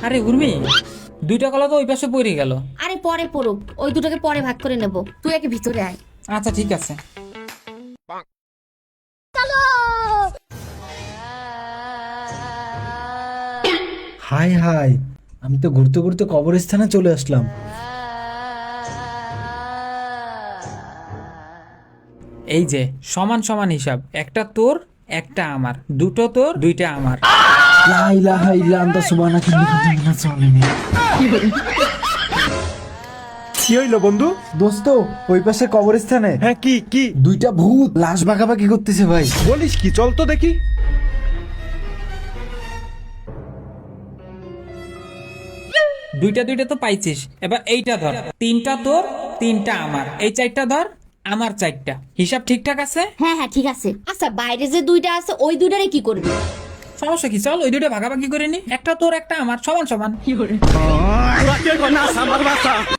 আরে উর্মি, দুইটা কলা তো ওই পাশে পড়ে গেল। আরে পরে পড়ুক, ওই দুটোকে পরে ভাগ করে নেব। তুই আগে ভিতরে আয়। আচ্ছা ঠিক আছে। হাই হাই, আমি তো ঘুরতে ঘুরতে কবরস্থানে চলে আসলাম। এই যে সমান সমান হিসাব, একটা তোর একটা আমার, দুটো তোর দুইটা আমার। লা ইলাহা ইল্লা আনতা সুবহানাকা ইন্নী কুনতু মিনাজ জালিমিন। কি হইলো বন্ধু? দোস্ত, ওই পাশে কবরস্থানে হ্যাঁ, কি কি দুইটা ভূত লাশ ভাগাভাগি করতেছে ভাই। বলিস? কি, চল তো দেখি। দুইটা দুইটা তো পাইছিস, এবার এইটা ধর, তিনটা তোর তিনটা আমার, এই চারটা ধর, আমার চারটা। হিসাব ঠিকঠাক আছে? হ্যাঁ হ্যাঁ ঠিক আছে। আচ্ছা বাইরে যে দুইটা আছে ওই দুইটারে কি করবি? সমস্যা কি, চল ওই দুইটা ভাগাভাগি করে নি, একটা তোর একটা আমার, সমান সমান।